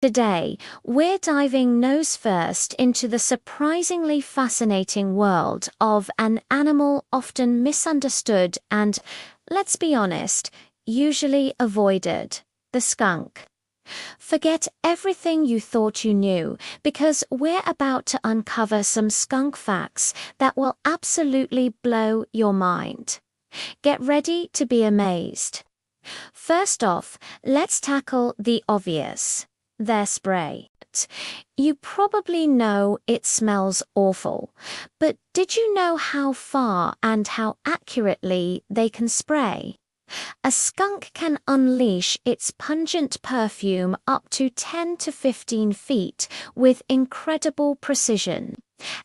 Today, we're diving nose first into the surprisingly fascinating world of an animal often misunderstood and, let's be honest, usually avoided: the skunk. Forget everything you thought you knew, because we're about to uncover some skunk facts that will absolutely blow your mind. Get ready to be amazed. First off, let's tackle the obvious: their spray. You probably know it smells awful, but did you know how far and how accurately they can spray? A skunk can unleash its pungent perfume up to 10 to 15 feet with incredible precision.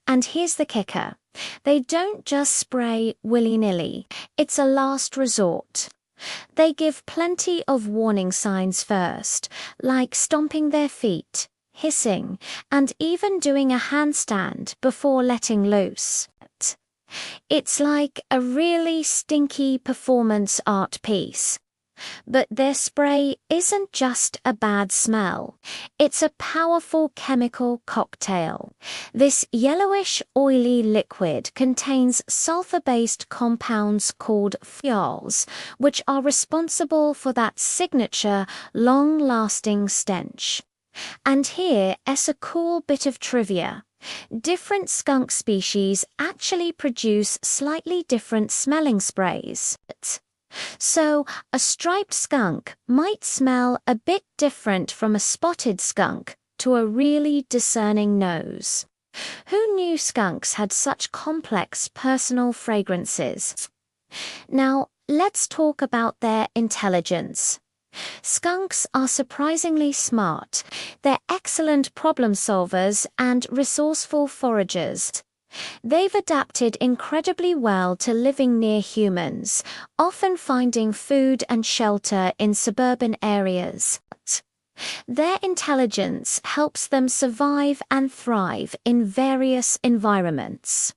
And here's the kicker: they don't just spray willy-nilly, it's a last resort. They give plenty of warning signs first, like stomping their feet, hissing, and even doing a handstand before letting loose. It's like a really stinky performance art piece. But their spray isn't just a bad smell. It's a powerful chemical cocktail. This yellowish, oily liquid contains sulfur-based compounds called phenols, which are responsible for that signature, long-lasting stench. And here is a cool bit of trivia. Different skunk species actually produce slightly different smelling sprays. So, a striped skunk might smell a bit different from a spotted skunk to a really discerning nose. Who knew skunks had such complex personal fragrances? Now, let's talk about their intelligence. Skunks are surprisingly smart. They're excellent problem solvers and resourceful foragers. They've adapted incredibly well to living near humans, often finding food and shelter in suburban areas. Their intelligence helps them survive and thrive in various environments.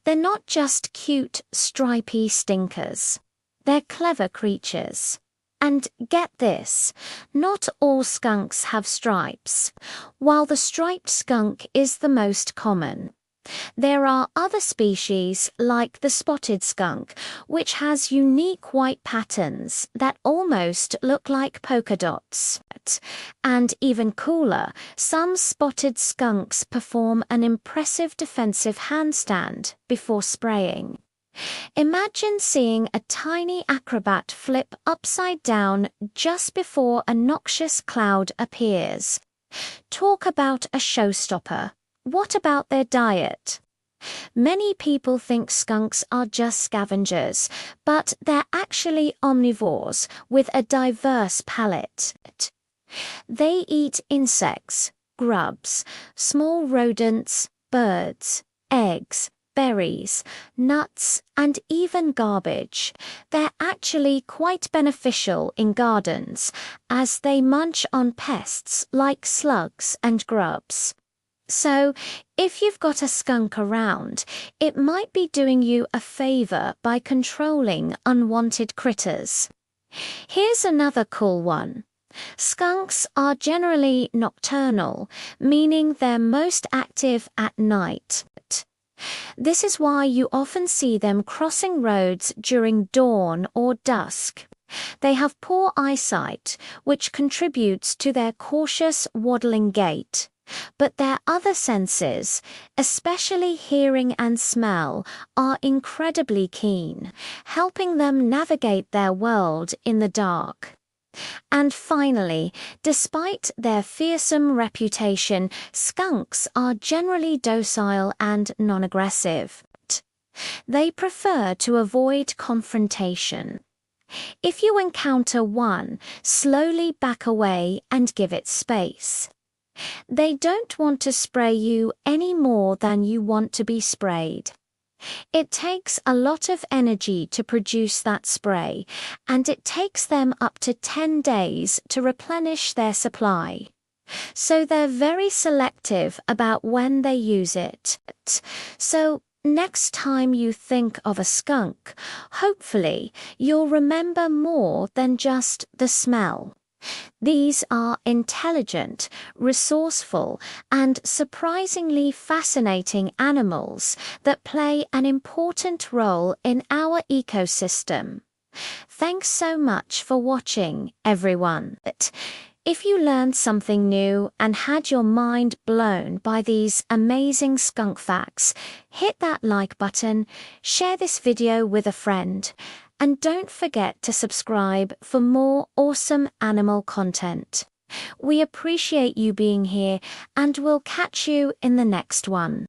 They're not just cute, stripy stinkers. They're clever creatures. And get this, not all skunks have stripes. While the striped skunk is the most common, there are other species, like the spotted skunk, which has unique white patterns that almost look like polka dots. And even cooler, some spotted skunks perform an impressive defensive handstand before spraying. Imagine seeing a tiny acrobat flip upside down just before a noxious cloud appears. Talk about a showstopper. What about their diet? Many people think skunks are just scavengers, but they're actually omnivores with a diverse palate. They eat insects, grubs, small rodents, birds, eggs, berries, nuts, and even garbage. They're actually quite beneficial in gardens, as they munch on pests like slugs and grubs. So, if you've got a skunk around, it might be doing you a favor by controlling unwanted critters. Here's another cool one. Skunks are generally nocturnal, meaning they're most active at night. This is why you often see them crossing roads during dawn or dusk. They have poor eyesight, which contributes to their cautious, waddling gait. But their other senses, especially hearing and smell, are incredibly keen, helping them navigate their world in the dark. And finally, despite their fearsome reputation, skunks are generally docile and non-aggressive. They prefer to avoid confrontation. If you encounter one, slowly back away and give it space. They don't want to spray you any more than you want to be sprayed. It takes a lot of energy to produce that spray, and it takes them up to 10 days to replenish their supply. So they're very selective about when they use it. So next time you think of a skunk, hopefully you'll remember more than just the smell. These are intelligent, resourceful, and surprisingly fascinating animals that play an important role in our ecosystem. Thanks so much for watching, everyone. If you learned something new and had your mind blown by these amazing skunk facts, hit that like button, share this video with a friend, and don't forget to subscribe for more awesome animal content. We appreciate you being here, and we'll catch you in the next one.